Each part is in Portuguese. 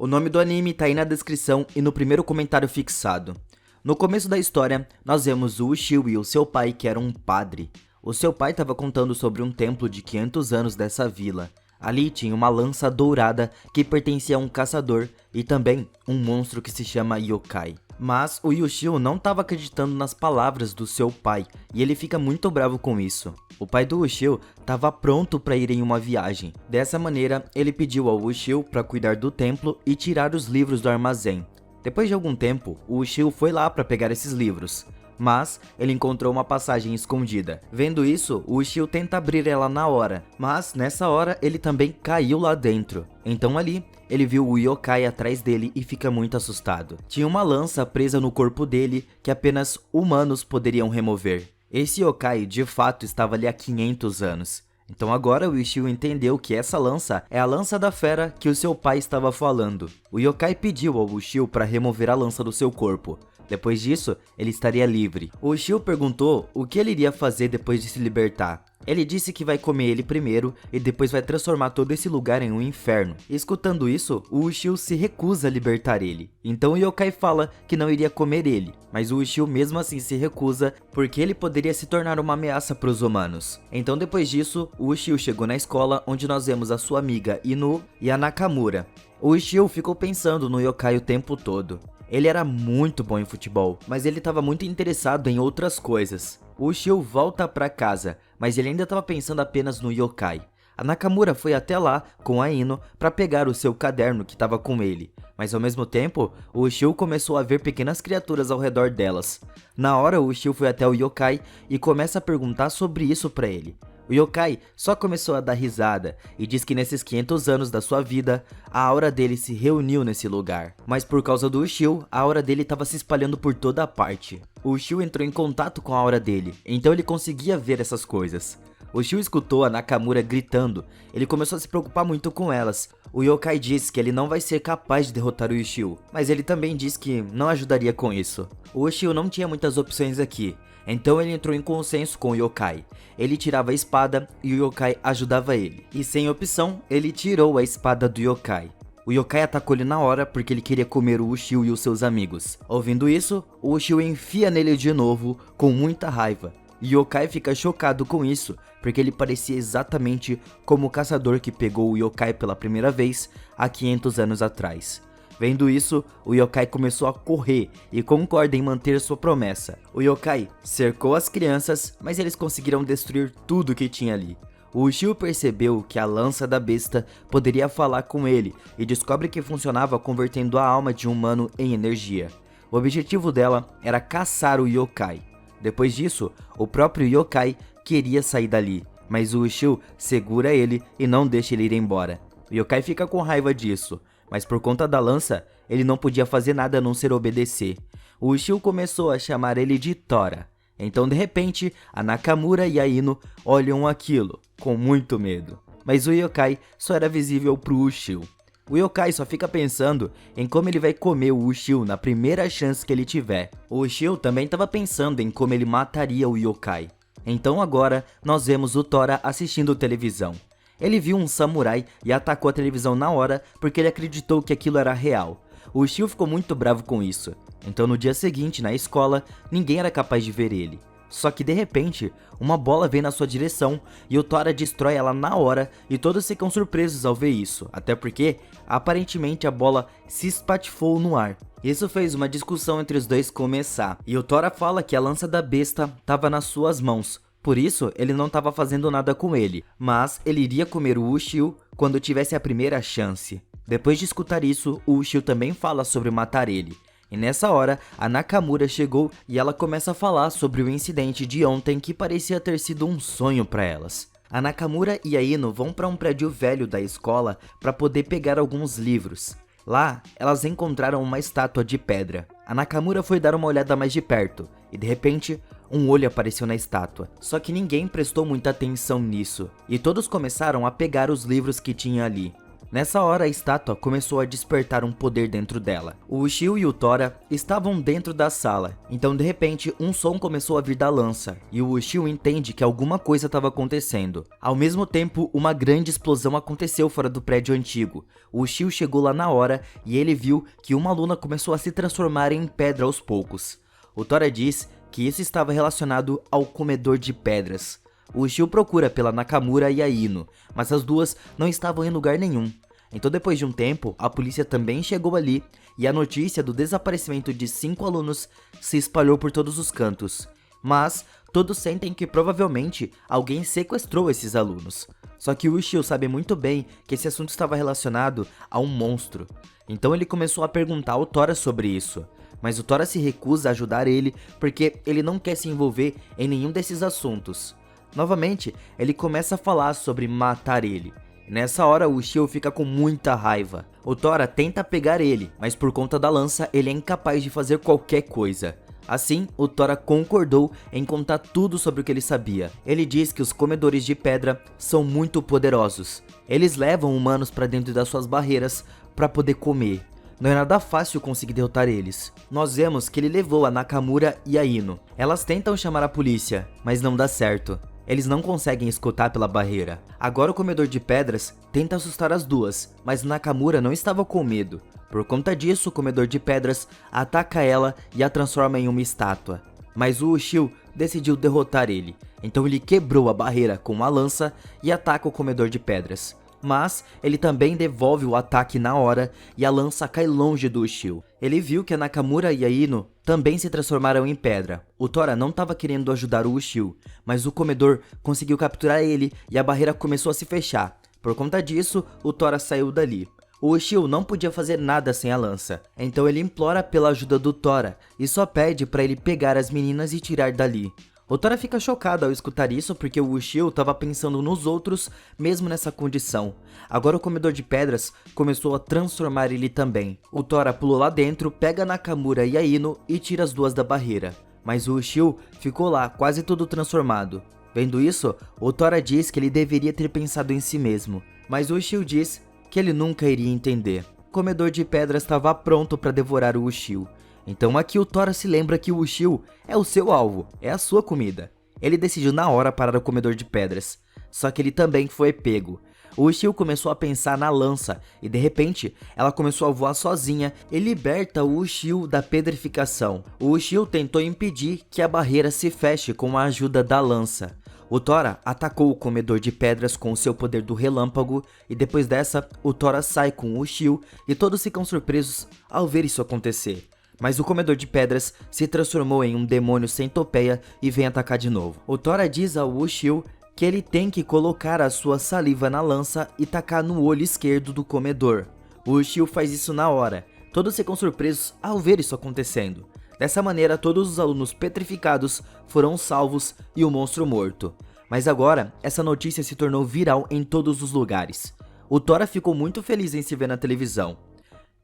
O nome do anime tá aí na descrição e no primeiro comentário fixado. No começo da história, nós vemos o Ushio e o seu pai, que era um padre. O seu pai estava contando sobre um templo de 500 anos dessa vila. Ali tinha uma lança dourada que pertencia a um caçador e também um monstro que se chama Yokai. Mas o Ushio não estava acreditando nas palavras do seu pai e ele fica muito bravo com isso. O pai do Ushio estava pronto para ir em uma viagem. Dessa maneira, ele pediu ao Ushio para cuidar do templo e tirar os livros do armazém. Depois de algum tempo, o Ushio foi lá para pegar esses livros, mas ele encontrou uma passagem escondida. Vendo isso, o Ushio tenta abrir ela na hora, mas nessa hora ele também caiu lá dentro. Então ali, ele viu o Yokai atrás dele e fica muito assustado. Tinha uma lança presa no corpo dele que apenas humanos poderiam remover. Esse Yokai de fato estava ali há 500 anos. Então agora o Ushio entendeu que essa lança é a lança da fera que o seu pai estava falando. O Yokai pediu ao Ushio para remover a lança do seu corpo. Depois disso, ele estaria livre. O Ushio perguntou o que ele iria fazer depois de se libertar. Ele disse que vai comer ele primeiro e depois vai transformar todo esse lugar em um inferno. Escutando isso, o Ushio se recusa a libertar ele. Então o Yokai fala que não iria comer ele, mas o Ushio mesmo assim se recusa porque ele poderia se tornar uma ameaça para os humanos. Então depois disso, o Ushio chegou na escola onde nós vemos a sua amiga Inu e a Nakamura. O Ushio ficou pensando no Yokai o tempo todo. Ele era muito bom em futebol, mas ele estava muito interessado em outras coisas. O Ushio volta para casa, mas ele ainda estava pensando apenas no Yokai. A Nakamura foi até lá com a Ino para pegar o seu caderno que estava com ele, mas ao mesmo tempo, o Ushio começou a ver pequenas criaturas ao redor delas. Na hora, o Ushio foi até o Yokai e começa a perguntar sobre isso para ele. O Yokai só começou a dar risada e diz que nesses 500 anos da sua vida, a aura dele se reuniu nesse lugar. Mas por causa do Ushio, a aura dele estava se espalhando por toda a parte. O Ushio entrou em contato com a aura dele, então ele conseguia ver essas coisas. O Ushio escutou a Nakamura gritando, ele começou a se preocupar muito com elas. O Yokai disse que ele não vai ser capaz de derrotar o Ushio, mas ele também disse que não ajudaria com isso. O Ushio não tinha muitas opções aqui. Então ele entrou em consenso com o Yokai. Ele tirava a espada e o Yokai ajudava ele. E sem opção, ele tirou a espada do Yokai. O Yokai atacou ele na hora porque ele queria comer o Ushio e os seus amigos. Ouvindo isso, o Ushio enfia nele de novo com muita raiva. E o Yokai fica chocado com isso, porque ele parecia exatamente como o caçador que pegou o Yokai pela primeira vez há 500 anos atrás. Vendo isso, o Yokai começou a correr e concorda em manter sua promessa. O Yokai cercou as crianças, mas eles conseguiram destruir tudo que tinha ali. O Ushio percebeu que a lança da besta poderia falar com ele e descobre que funcionava convertendo a alma de um humano em energia. O objetivo dela era caçar o Yokai. Depois disso, o próprio Yokai queria sair dali, mas o Ushio segura ele e não deixa ele ir embora. O Yokai fica com raiva disso, mas por conta da lança, ele não podia fazer nada a não ser obedecer. O Ushio começou a chamar ele de Tora. Então de repente, a Nakamura e a Ino olham aquilo, com muito medo. Mas o Yokai só era visível pro Ushio. O Yokai só fica pensando em como ele vai comer o Ushio na primeira chance que ele tiver. O Ushio também estava pensando em como ele mataria o Yokai. Então agora, nós vemos o Tora assistindo televisão. Ele viu um samurai e atacou a televisão na hora porque ele acreditou que aquilo era real. O Ushio ficou muito bravo com isso. Então no dia seguinte, na escola, ninguém era capaz de ver ele. Só que de repente, uma bola vem na sua direção e o Tora destrói ela na hora e todos ficam surpresos ao ver isso. Até porque, aparentemente a bola se espatifou no ar. Isso fez uma discussão entre os dois começar. E o Tora fala que a lança da besta estava nas suas mãos. Por isso, ele não estava fazendo nada com ele, mas ele iria comer o Ushio quando tivesse a primeira chance. Depois de escutar isso, o Ushio também fala sobre matar ele. E nessa hora, a Nakamura chegou e ela começa a falar sobre o incidente de ontem que parecia ter sido um sonho para elas. A Nakamura e a Ino vão para um prédio velho da escola para poder pegar alguns livros. Lá, elas encontraram uma estátua de pedra. A Nakamura foi dar uma olhada mais de perto e de repente, um olho apareceu na estátua. Só que ninguém prestou muita atenção nisso e todos começaram a pegar os livros que tinha ali. Nessa hora, a estátua começou a despertar um poder dentro dela. O Ushio e o Tora estavam dentro da sala, então de repente um som começou a vir da lança, e o Ushio entende que alguma coisa estava acontecendo. Ao mesmo tempo, uma grande explosão aconteceu fora do prédio antigo. O Ushio chegou lá na hora e ele viu que uma luna começou a se transformar em pedra aos poucos. O Tora diz que isso estava relacionado ao comedor de pedras. O Ushio procura pela Nakamura e a Ino, mas as duas não estavam em lugar nenhum. Então depois de um tempo, a polícia também chegou ali e a notícia do desaparecimento de 5 alunos se espalhou por todos os cantos. Mas todos sentem que provavelmente alguém sequestrou esses alunos. Só que o Ushio sabe muito bem que esse assunto estava relacionado a um monstro. Então ele começou a perguntar ao Tora sobre isso. Mas o Tora se recusa a ajudar ele porque ele não quer se envolver em nenhum desses assuntos. Novamente, ele começa a falar sobre matar ele. Nessa hora, o Ushio fica com muita raiva. O Tora tenta pegar ele, mas por conta da lança, ele é incapaz de fazer qualquer coisa. Assim, o Tora concordou em contar tudo sobre o que ele sabia. Ele diz que os comedores de pedra são muito poderosos. Eles levam humanos para dentro das suas barreiras para poder comer. Não é nada fácil conseguir derrotar eles. Nós vemos que ele levou a Nakamura e a Ino. Elas tentam chamar a polícia, mas não dá certo. Eles não conseguem escutar pela barreira. Agora o comedor de pedras tenta assustar as duas, mas Nakamura não estava com medo. Por conta disso, o comedor de pedras ataca ela e a transforma em uma estátua. Mas o Ushio decidiu derrotar ele, então ele quebrou a barreira com uma lança e ataca o comedor de pedras. Mas ele também devolve o ataque na hora e a lança cai longe do Ushio. Ele viu que a Nakamura e a Ino também se transformaram em pedra. O Tora não estava querendo ajudar o Ushio, mas o comedor conseguiu capturar ele e a barreira começou a se fechar. Por conta disso, o Tora saiu dali. O Ushio não podia fazer nada sem a lança, então ele implora pela ajuda do Tora e só pede para ele pegar as meninas e tirar dali. O Tora fica chocado ao escutar isso porque o Ushio estava pensando nos outros mesmo nessa condição. Agora o comedor de pedras começou a transformar ele também. O Tora pulou lá dentro, pega a Nakamura e a Ino e tira as duas da barreira. Mas o Ushio ficou lá, quase todo transformado. Vendo isso, o Tora diz que ele deveria ter pensado em si mesmo. Mas o Ushio diz que ele nunca iria entender. O comedor de pedras estava pronto para devorar o Ushio. Então aqui o Tora se lembra que o Ushio é o seu alvo, é a sua comida. Ele decidiu na hora parar o comedor de pedras, só que ele também foi pego. O Ushio começou a pensar na lança e de repente ela começou a voar sozinha e liberta o Ushio da pedrificação. O Ushio tentou impedir que a barreira se feche com a ajuda da lança. O Tora atacou o comedor de pedras com o seu poder do relâmpago e depois dessa o Tora sai com o Ushio e todos ficam surpresos ao ver isso acontecer. Mas o comedor de pedras se transformou em um demônio centopeia e vem atacar de novo. O Tora diz ao Ushio que ele tem que colocar a sua saliva na lança e tacar no olho esquerdo do comedor. O Ushio faz isso na hora. Todos ficam surpresos ao ver isso acontecendo. Dessa maneira, todos os alunos petrificados foram salvos e o monstro morto. Mas agora, essa notícia se tornou viral em todos os lugares. O Tora ficou muito feliz em se ver na televisão.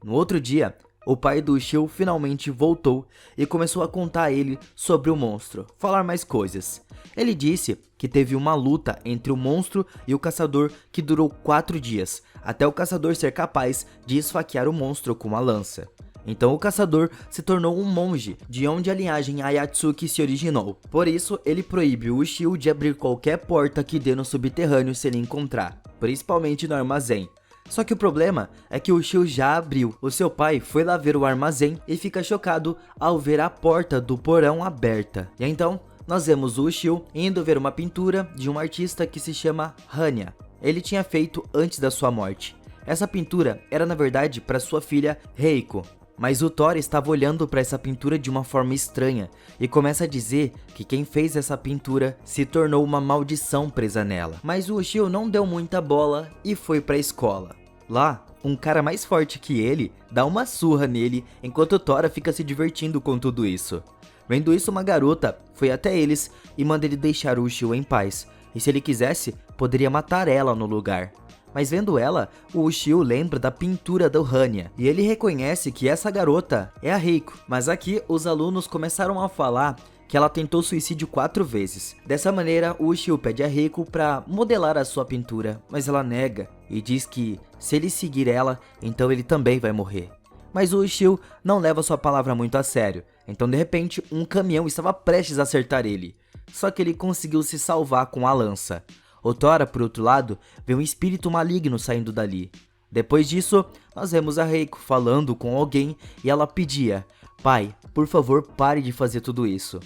No outro dia, o pai do Ushio finalmente voltou e começou a contar a ele sobre o monstro, falar mais coisas. Ele disse que teve uma luta entre o monstro e o caçador que durou 4 dias, até o caçador ser capaz de esfaquear o monstro com uma lança. Então o caçador se tornou um monge, de onde a linhagem Ayatsuki se originou. Por isso, ele proíbe o Ushio de abrir qualquer porta que dê no subterrâneo se ele encontrar, principalmente no armazém. Só que o problema é que o Ushio já abriu. O seu pai foi lá ver o armazém e fica chocado ao ver a porta do porão aberta. E então, nós vemos o Ushio indo ver uma pintura de um artista que se chama Hanya. Ele tinha feito antes da sua morte. Essa pintura era na verdade para sua filha Reiko. Mas o Tora estava olhando para essa pintura de uma forma estranha e começa a dizer que quem fez essa pintura se tornou uma maldição presa nela. Mas o Ushio não deu muita bola e foi para a escola. Lá, um cara mais forte que ele dá uma surra nele enquanto o Tora fica se divertindo com tudo isso. Vendo isso, uma garota foi até eles e manda ele deixar o Ushio em paz. E se ele quisesse, poderia matar ela no lugar. Mas vendo ela, o Ushio lembra da pintura do Hanya, e ele reconhece que essa garota é a Reiko. Mas aqui os alunos começaram a falar que ela tentou suicídio 4 vezes. Dessa maneira, o Ushio pede a Reiko para modelar a sua pintura, mas ela nega e diz que se ele seguir ela, então ele também vai morrer. Mas o Ushio não leva sua palavra muito a sério, então de repente um caminhão estava prestes a acertar ele, só que ele conseguiu se salvar com a lança. O Tora, por outro lado, vê um espírito maligno saindo dali. Depois disso, nós vemos a Reiko falando com alguém e ela pedia: "Pai, por favor, pare de fazer tudo isso."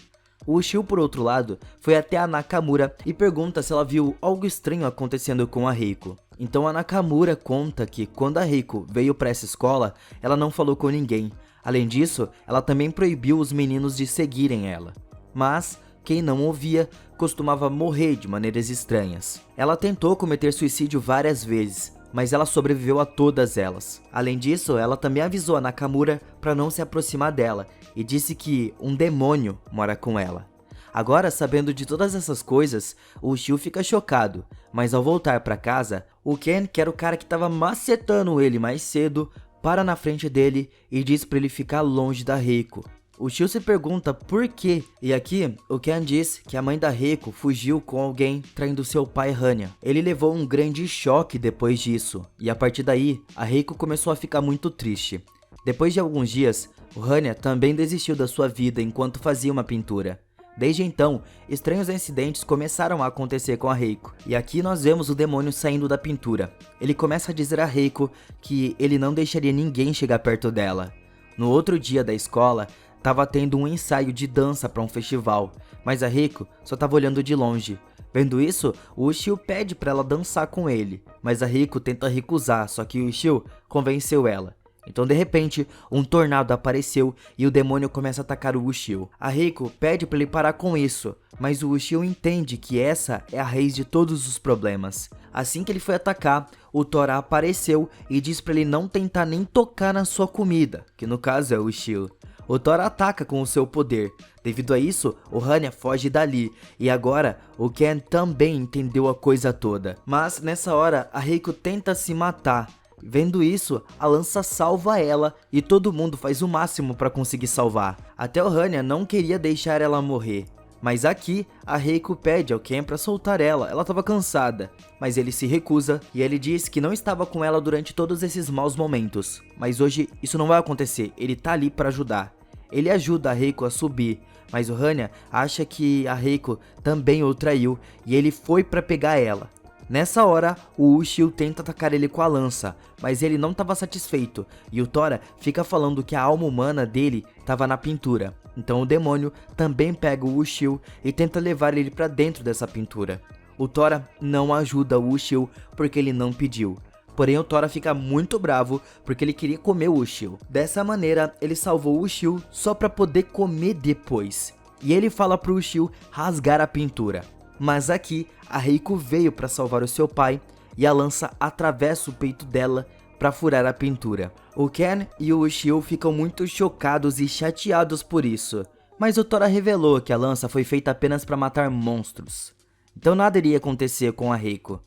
O Ushio, por outro lado, foi até a Nakamura e pergunta se ela viu algo estranho acontecendo com a Reiko. Então a Nakamura conta que quando a Reiko veio para essa escola, ela não falou com ninguém. Além disso, ela também proibiu os meninos de seguirem ela. Mas quem não ouvia costumava morrer de maneiras estranhas. Ela tentou cometer suicídio várias vezes, mas ela sobreviveu a todas elas. Além disso, ela também avisou a Nakamura para não se aproximar dela e disse que um demônio mora com ela. Agora, sabendo de todas essas coisas, o Ushio fica chocado, mas ao voltar para casa, o Ken, que era o cara que estava macetando ele mais cedo, para na frente dele e diz para ele ficar longe da Reiko. O Ushio se pergunta por quê, e aqui o Ken diz que a mãe da Reiko fugiu com alguém traindo seu pai Hanya. Ele levou um grande choque depois disso, e a partir daí, a Reiko começou a ficar muito triste. Depois de alguns dias, o Hanya também desistiu da sua vida enquanto fazia uma pintura. Desde então, estranhos incidentes começaram a acontecer com a Reiko, e aqui nós vemos o demônio saindo da pintura. Ele começa a dizer a Reiko que ele não deixaria ninguém chegar perto dela. No outro dia da escola, estava tendo um ensaio de dança para um festival, mas a Reiko só estava olhando de longe. Vendo isso, o Ushio pede para ela dançar com ele, mas a Reiko tenta recusar, só que o Ushio convenceu ela. Então de repente, um tornado apareceu e o demônio começa a atacar o Ushio. A Reiko pede para ele parar com isso, mas o Ushio entende que essa é a raiz de todos os problemas. Assim que ele foi atacar, o Tora apareceu e diz para ele não tentar nem tocar na sua comida, que no caso é o Ushio. O Tora ataca com o seu poder. Devido a isso, o Hanya foge dali. E agora, o Ken também entendeu a coisa toda. Mas nessa hora, a Reiko tenta se matar. Vendo isso, a lança salva ela e todo mundo faz o máximo para conseguir salvar. Até o Hanya não queria deixar ela morrer. Mas aqui, a Reiko pede ao Ken para soltar ela estava cansada. Mas ele se recusa e ele diz que não estava com ela durante todos esses maus momentos. Mas hoje isso não vai acontecer, ele tá ali para ajudar. Ele ajuda a Reiko a subir, mas o Hanya acha que a Reiko também o traiu e ele foi para pegar ela. Nessa hora, o Ushio tenta atacar ele com a lança, mas ele não estava satisfeito e o Tora fica falando que a alma humana dele estava na pintura. Então o demônio também pega o Ushio e tenta levar ele para dentro dessa pintura. O Tora não ajuda o Ushio porque ele não pediu. Porém, o Tora fica muito bravo porque ele queria comer o Ushio. Dessa maneira, ele salvou o Ushio só para poder comer depois. E ele fala pro Ushio rasgar a pintura. Mas aqui, a Reiko veio para salvar o seu pai e a lança atravessa o peito dela para furar a pintura. O Ken e o Ushio ficam muito chocados e chateados por isso. Mas o Tora revelou que a lança foi feita apenas para matar monstros. Então nada iria acontecer com a Reiko.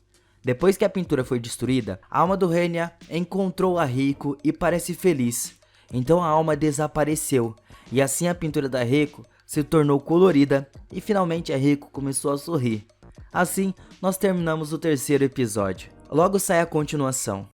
Depois que a pintura foi destruída, a alma do Hanya encontrou a Reiko e parece feliz. Então a alma desapareceu, e assim a pintura da Reiko se tornou colorida e finalmente a Reiko começou a sorrir. Assim, nós terminamos o terceiro episódio. Logo sai a continuação.